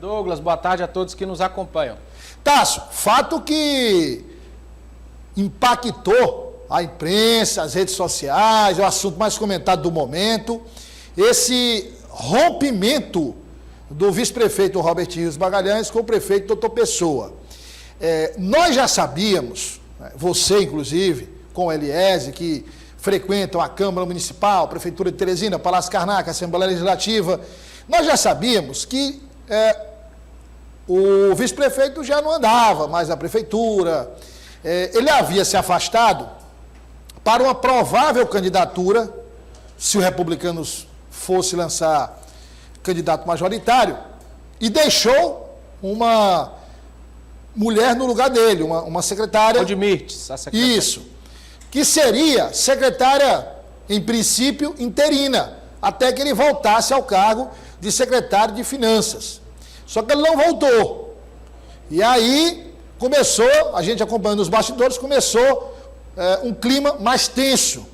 Douglas. Boa tarde a todos que nos acompanham. Tássio, fato que impactou a imprensa, as redes sociais, é o assunto mais comentado do momento, esse rompimento do vice-prefeito Robert Rios Magalhães com o prefeito Doutor Pessoa. Nós já sabíamos, você inclusive, com o Eliese, que frequentam a Câmara Municipal, a Prefeitura de Teresina, Palácio Karnak, a Assembleia Legislativa, nós já sabíamos que o vice-prefeito já não andava mais na prefeitura, ele havia se afastado para uma provável candidatura, se o Republicanos fosse lançar candidato majoritário, e deixou uma mulher no lugar dele, uma secretária... Odmirtes, a secretária. Isso, que seria secretária, em princípio, interina, até que ele voltasse ao cargo de secretário de Finanças. Só que ele não voltou. E aí começou, a gente acompanhando os bastidores, começou um clima mais tenso,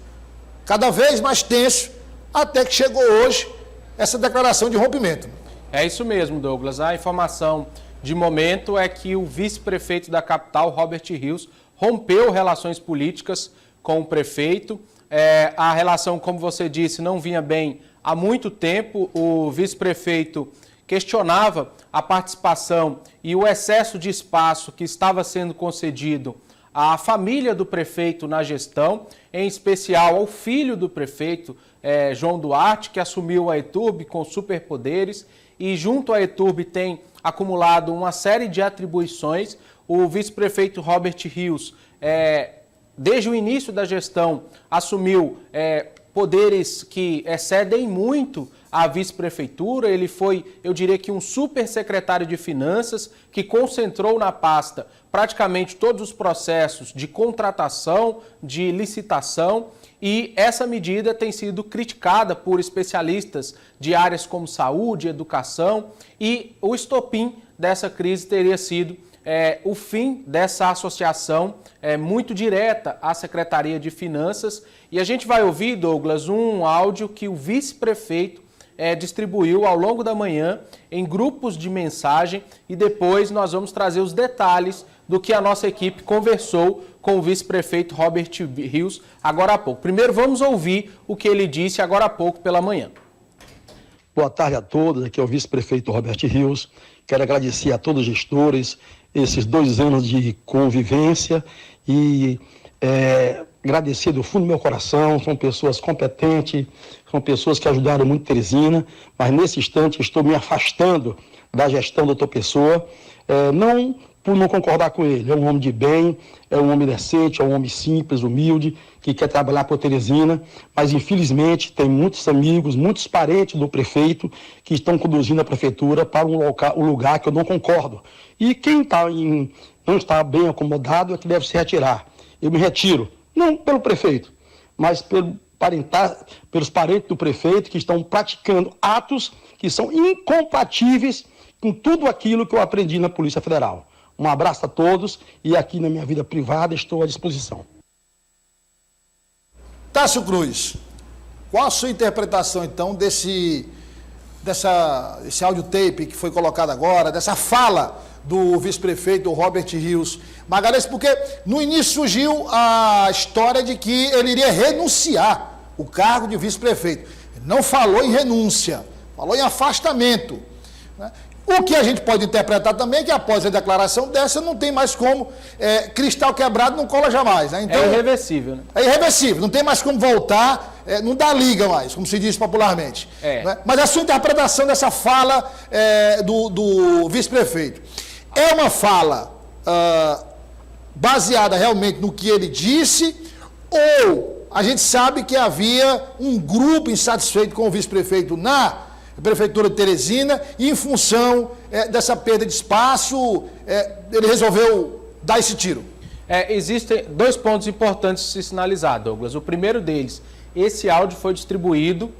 cada vez mais tenso, até que chegou hoje essa declaração de rompimento. É isso mesmo, Douglas. A informação de momento é que o vice-prefeito da capital, Robert Rios, rompeu relações políticas com o prefeito. A relação, como você disse, não vinha bem há muito tempo. O vice-prefeito questionava a participação e o excesso de espaço que estava sendo concedido à família do prefeito na gestão, em especial ao filho do prefeito, João Duarte, que assumiu a ETURB com superpoderes e junto à ETURB tem acumulado uma série de atribuições. O vice-prefeito Robert Rios, desde o início da gestão, assumiu poderes que excedem muito a vice-prefeitura. Ele foi, eu diria que um super secretário de Finanças, que concentrou na pasta praticamente todos os processos de contratação, de licitação, e essa medida tem sido criticada por especialistas de áreas como saúde, educação, e o estopim dessa crise teria sido o fim dessa associação muito direta à Secretaria de Finanças. E a gente vai ouvir, Douglas, um áudio que o vice-prefeito distribuiu ao longo da manhã em grupos de mensagem, e depois nós vamos trazer os detalhes do que a nossa equipe conversou com o vice-prefeito Robert Rios agora há pouco. Primeiro vamos ouvir o que ele disse agora há pouco pela manhã. Boa tarde a todos, aqui é o vice-prefeito Robert Rios. Quero agradecer a todos os gestores esses 2 anos de convivência e agradecer do fundo do meu coração. São pessoas competentes, são pessoas que ajudaram muito Teresina, mas nesse instante estou me afastando da gestão do Doutor Pessoa, não por não concordar com ele. É um homem de bem, é um homem decente, é um homem simples, humilde, que quer trabalhar por Teresina, mas infelizmente tem muitos amigos, muitos parentes do prefeito que estão conduzindo a prefeitura para um lugar que eu não concordo. E quem não está bem acomodado é que deve se retirar. Eu me retiro, não pelo prefeito, mas pelos parentes do prefeito que estão praticando atos que são incompatíveis com tudo aquilo que eu aprendi na Polícia Federal. Um abraço a todos e aqui na minha vida privada estou à disposição. Tássio Cruz, qual a sua interpretação então desse áudio tape que foi colocado agora, dessa fala do vice-prefeito Robert Rios Magalhães? Porque no início surgiu a história de que ele iria renunciar o cargo de vice-prefeito. Ele não falou em renúncia, falou em afastamento, né? O que a gente pode interpretar também é que após a declaração dessa não tem mais como, cristal quebrado não cola jamais, né? Então, é irreversível, né? É irreversível, não tem mais como voltar, não dá liga mais, como se diz popularmente. Né? Mas a sua interpretação dessa fala do vice-prefeito é uma fala baseada realmente no que ele disse, ou a gente sabe que havia um grupo insatisfeito com o vice-prefeito na Prefeitura de Teresina, e em função dessa perda de espaço, ele resolveu dar esse tiro? Existem 2 pontos importantes de se sinalizar, Douglas. O primeiro deles, esse áudio foi distribuído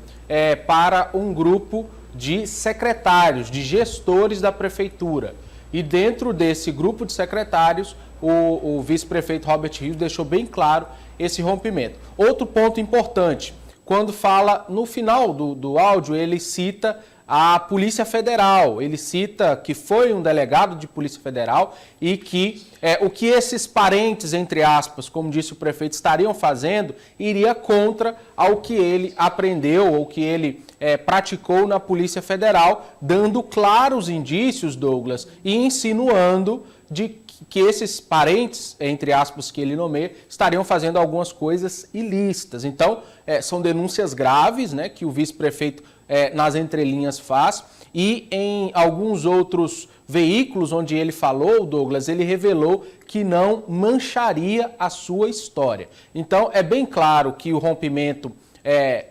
para um grupo de secretários, de gestores da Prefeitura. E dentro desse grupo de secretários, o vice-prefeito Robert Rios deixou bem claro esse rompimento. Outro ponto importante, quando fala no final do áudio, ele cita à Polícia Federal. Ele cita que foi um delegado de Polícia Federal e que o que esses parentes, entre aspas, como disse o prefeito, estariam fazendo, iria contra ao que ele aprendeu ou que ele praticou na Polícia Federal, dando claros indícios, Douglas, e insinuando de que esses parentes, entre aspas, que ele nomeia, estariam fazendo algumas coisas ilícitas. Então, são denúncias graves, né, que o vice-prefeito nas entrelinhas faz, e em alguns outros veículos onde ele falou, Douglas, ele revelou que não mancharia a sua história. Então, é bem claro que o rompimento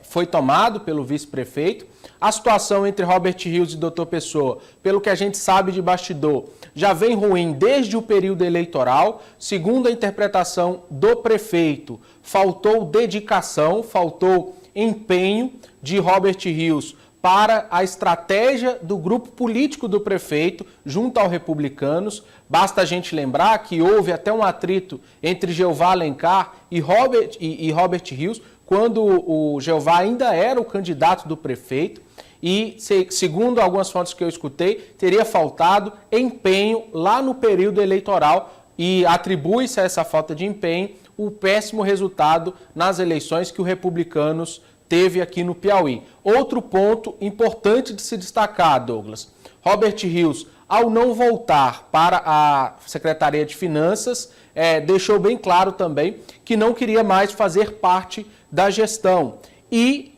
foi tomado pelo vice-prefeito. A situação entre Robert Rios e Dr. Pessoa, pelo que a gente sabe de bastidor, já vem ruim desde o período eleitoral. Segundo a interpretação do prefeito, faltou dedicação, faltou empenho de Robert Rios para a estratégia do grupo político do prefeito junto aos republicanos. Basta a gente lembrar que houve até um atrito entre Jeová Alencar e Robert Rios, quando o Jeová ainda era o candidato do prefeito. E, segundo algumas fontes que eu escutei, teria faltado empenho lá no período eleitoral e atribui-se a essa falta de empenho o péssimo resultado nas eleições que os republicanos teve aqui no Piauí. Outro ponto importante de se destacar, Douglas, Robert Rios, ao não voltar para a Secretaria de Finanças, deixou bem claro também que não queria mais fazer parte da gestão e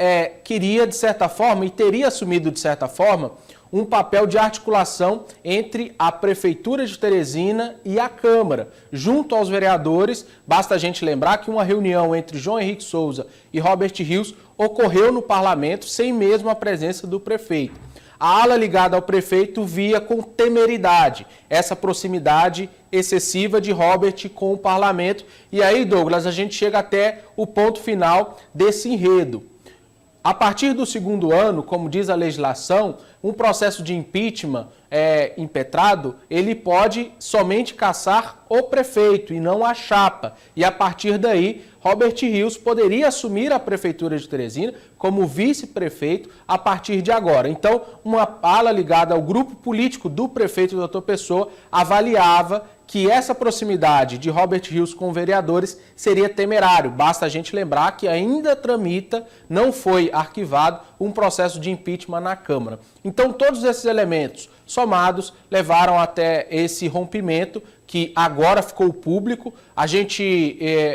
queria, de certa forma, e teria assumido, de certa forma, um papel de articulação entre a Prefeitura de Teresina e a Câmara, junto aos vereadores. Basta a gente lembrar que uma reunião entre João Henrique Souza e Robert Rios ocorreu no parlamento sem mesmo a presença do prefeito. A ala ligada ao prefeito via com temeridade essa proximidade excessiva de Robert com o parlamento. E aí, Douglas, a gente chega até o ponto final desse enredo. A partir do segundo ano, como diz a legislação, um processo de impeachment impetrado, ele pode somente cassar o prefeito e não a chapa. E a partir daí, Robert Rios poderia assumir a Prefeitura de Teresina como vice-prefeito a partir de agora. Então, uma ala ligada ao grupo político do prefeito Dr. Pessoa avaliava que essa proximidade de Robert Rios com vereadores seria temerário. Basta a gente lembrar que ainda tramita, não foi arquivado, um processo de impeachment na Câmara. Então, todos esses elementos somados levaram até esse rompimento que agora ficou público.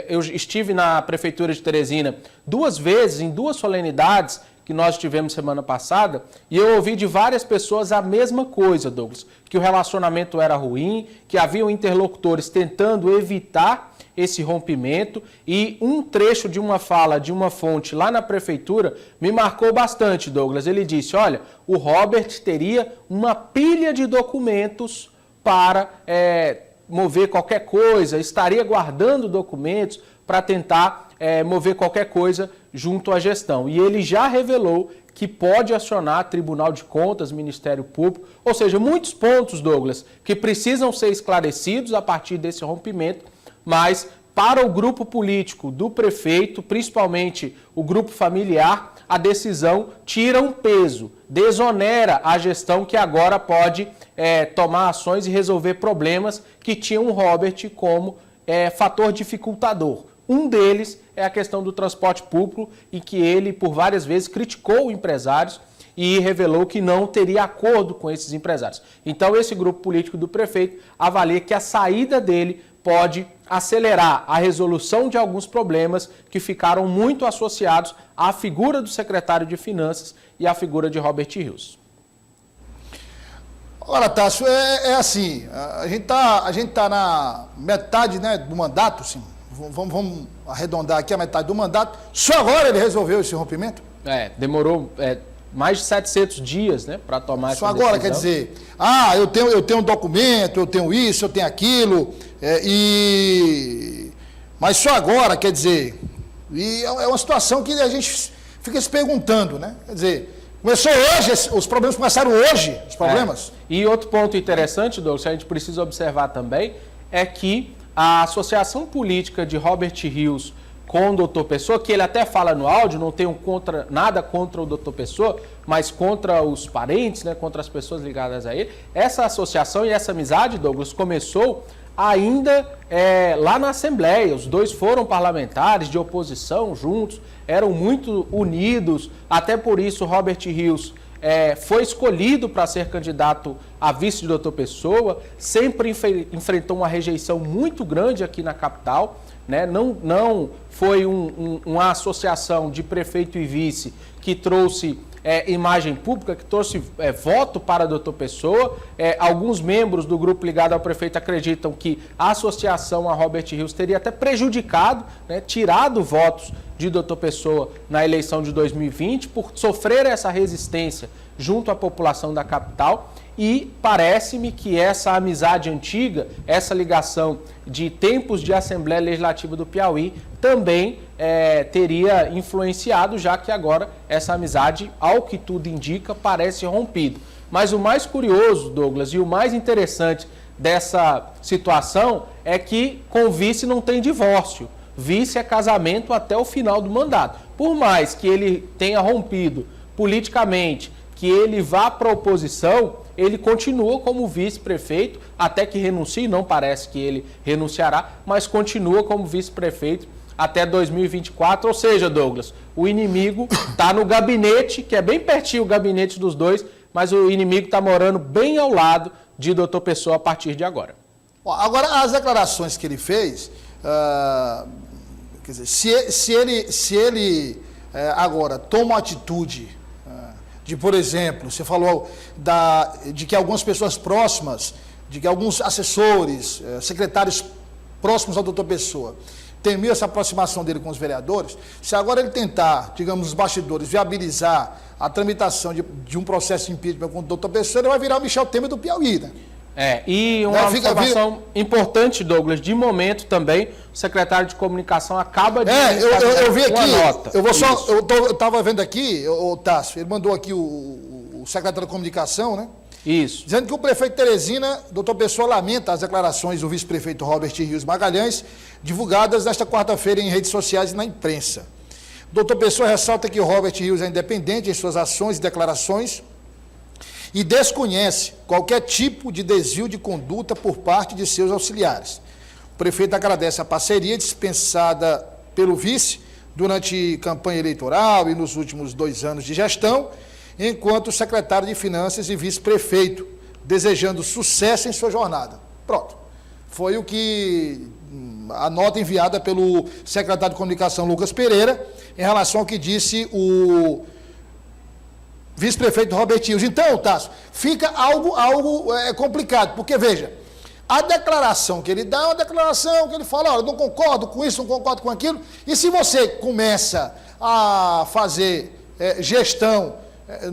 Eu estive na Prefeitura de Teresina 2 vezes, em 2 solenidades que nós tivemos semana passada, e eu ouvi de várias pessoas a mesma coisa, Douglas, que o relacionamento era ruim, que haviam interlocutores tentando evitar esse rompimento, e um trecho de uma fala de uma fonte lá na prefeitura me marcou bastante, Douglas. Ele disse, olha, o Robert teria uma pilha de documentos para mover qualquer coisa, estaria guardando documentos para tentar mover qualquer coisa junto à gestão. E ele já revelou que pode acionar Tribunal de Contas, Ministério Público, ou seja, muitos pontos, Douglas, que precisam ser esclarecidos a partir desse rompimento, mas para o grupo político do prefeito, principalmente o grupo familiar, a decisão tira um peso, desonera a gestão que agora pode tomar ações e resolver problemas que tinham o Robert como fator dificultador. Um deles é a questão do transporte público, em que ele, por várias vezes, criticou empresários e revelou que não teria acordo com esses empresários. Então, esse grupo político do prefeito avalia que a saída dele pode acelerar a resolução de alguns problemas que ficaram muito associados à figura do secretário de Finanças e à figura de Robert Rios. Olha, Tássio, assim, a gente tá na metade, né, do mandato, sim. Vamos arredondar aqui a metade do mandato. Só agora ele resolveu esse rompimento? Demorou mais de 700 dias, né, para tomar essa decisão. Só agora, quer dizer, eu tenho um documento, eu tenho isso, eu tenho aquilo, mas só agora, quer dizer, e é uma situação que a gente fica se perguntando, né? Quer dizer, começou hoje, os problemas começaram hoje, os problemas. E outro ponto interessante, Douglas, que a gente precisa observar também, é que a associação política de Robert Rios com o doutor Pessoa, que ele até fala no áudio, não tenho nada contra o doutor Pessoa, mas contra os parentes, né, contra as pessoas ligadas a ele. Essa associação e essa amizade, Douglas, começou ainda lá na Assembleia. Os dois foram parlamentares de oposição juntos, eram muito unidos, até por isso Robert Rios foi escolhido para ser candidato a vice de doutor Pessoa, sempre enfrentou uma rejeição muito grande aqui na capital, né? Não foi uma associação de prefeito e vice que trouxe imagem pública, que trouxe voto para doutor Pessoa. Alguns membros do grupo ligado ao prefeito acreditam que a associação a Robert Rios teria até prejudicado, né, tirado votos de doutor Pessoa na eleição de 2020 por sofrer essa resistência junto à população da capital. E parece-me que essa amizade antiga, essa ligação de tempos de Assembleia Legislativa do Piauí também teria influenciado, já que agora essa amizade, ao que tudo indica, parece rompida. Mas o mais curioso, Douglas, e o mais interessante dessa situação é que com vice não tem divórcio. Vice é casamento até o final do mandato. Por mais que ele tenha rompido politicamente, que ele vá para a oposição, ele continua como vice-prefeito, até que renuncie, não parece que ele renunciará, mas continua como vice-prefeito até 2024, ou seja, Douglas, o inimigo está no gabinete, que é bem pertinho o gabinete dos dois, mas o inimigo está morando bem ao lado de doutor Pessoa a partir de agora. Agora, as declarações que ele fez, quer dizer, se ele agora toma uma atitude de, por exemplo, você falou de que algumas pessoas próximas, de que alguns assessores, secretários próximos ao doutor Pessoa, temiam essa aproximação dele com os vereadores. Se agora ele tentar, digamos, os bastidores, viabilizar a tramitação de um processo de impeachment com o doutor Pessoa, ele vai virar o Michel Temer do Piauí, né? E uma informação importante, Douglas, de momento também, o secretário de comunicação acaba de eu vi aqui, uma nota. Eu estava vendo aqui, o Tássio, ele mandou aqui o secretário de comunicação, né? Isso. Dizendo que o prefeito Teresina, doutor Pessoa, lamenta as declarações do vice-prefeito Robert Rios Magalhães, divulgadas nesta quarta-feira em redes sociais e na imprensa. Doutor Pessoa ressalta que o Robert Rios é independente em suas ações e declarações e desconhece qualquer tipo de desvio de conduta por parte de seus auxiliares. O prefeito agradece a parceria dispensada pelo vice durante campanha eleitoral e nos últimos 2 anos de gestão, enquanto secretário de Finanças e vice-prefeito, desejando sucesso em sua jornada. Pronto. Foi o que a nota enviada pelo secretário de Comunicação, Lucas Pereira, em relação ao que disse o vice-prefeito Robert Rios. Então, Tássio, fica algo complicado, porque, veja, a declaração que ele dá é uma declaração que ele fala, olha, não concordo com isso, não concordo com aquilo, e se você começa a fazer gestão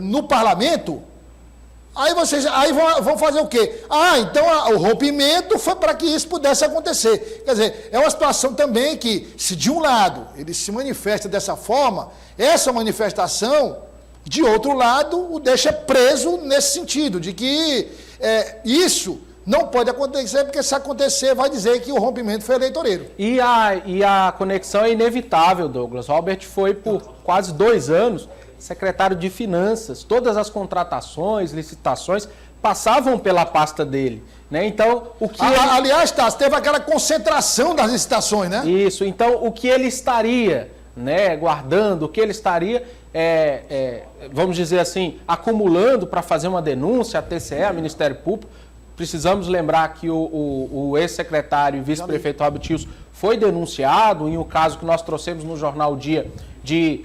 no parlamento, aí vocês vão fazer o quê? Então o rompimento foi para que isso pudesse acontecer. Quer dizer, é uma situação também que, se de um lado ele se manifesta dessa forma, essa manifestação, de outro lado, o deixa preso nesse sentido, de que isso não pode acontecer, porque se acontecer, vai dizer que o rompimento foi eleitoreiro. E a conexão é inevitável, Douglas. Robert foi por quase 2 anos secretário de Finanças. Todas as contratações, licitações, passavam pela pasta dele, né? Então, o que aliás, Tássio, teve aquela concentração das licitações, né? Isso. Então, o que ele estaria, né, guardando, o que ele estaria, vamos dizer assim, acumulando para fazer uma denúncia à TCE, ao Ministério Público. Precisamos lembrar que o ex-secretário e vice-prefeito Robert Rios foi denunciado em um caso que nós trouxemos no Jornal o Dia de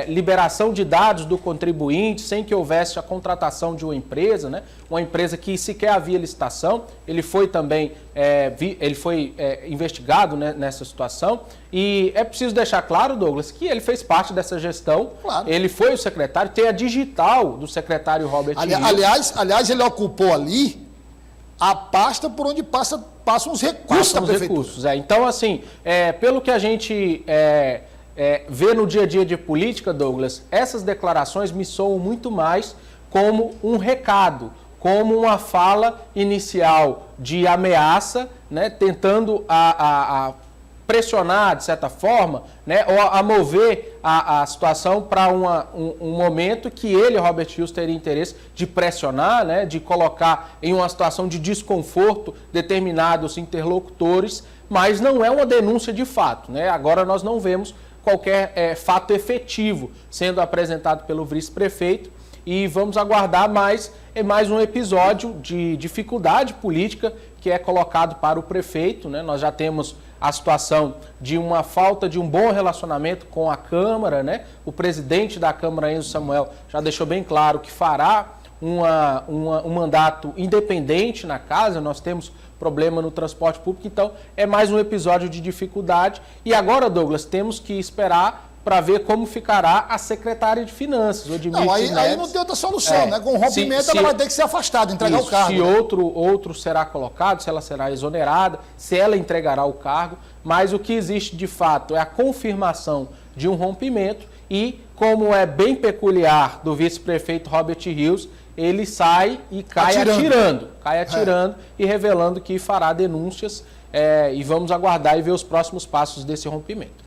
liberação de dados do contribuinte sem que houvesse a contratação de uma empresa, né? Uma empresa que sequer havia licitação. Ele foi também investigado, né, nessa situação. E é preciso deixar claro, Douglas, que ele fez parte dessa gestão. Claro. Ele foi o secretário, tem a digital do secretário Robert Rios. Aliás, ele ocupou ali a pasta por onde passam os recursos da prefeitura. Então, assim, pelo que a gente vê no dia a dia de política, Douglas, essas declarações me soam muito mais como um recado, como uma fala inicial de ameaça, né, tentando pressionar, de certa forma, né, ou a mover a situação para um momento que ele, Robert Rios, teria interesse de pressionar, né, de colocar em uma situação de desconforto determinados interlocutores, mas não é uma denúncia de fato, né? Agora nós não vemos qualquer fato efetivo sendo apresentado pelo vice-prefeito e vamos aguardar mais um episódio de dificuldade política que é colocado para o prefeito, né? Nós já temos a situação de uma falta de um bom relacionamento com a Câmara, né? O presidente da Câmara, Enzo Samuel, já deixou bem claro que fará um mandato independente na casa. Nós temos problema no transporte público, então é mais um episódio de dificuldade. E agora, Douglas, temos que esperar para ver como ficará a secretária de Finanças, Não, aí não tem outra solução, né? Com o rompimento ela vai ter que ser afastada, entregar o cargo. Se outro será colocado, se ela será exonerada, se ela entregará o cargo, mas o que existe de fato é a confirmação de um rompimento e, como é bem peculiar do vice-prefeito Robert Rios, ele sai e cai atirando e revelando que fará denúncias, e vamos aguardar e ver os próximos passos desse rompimento.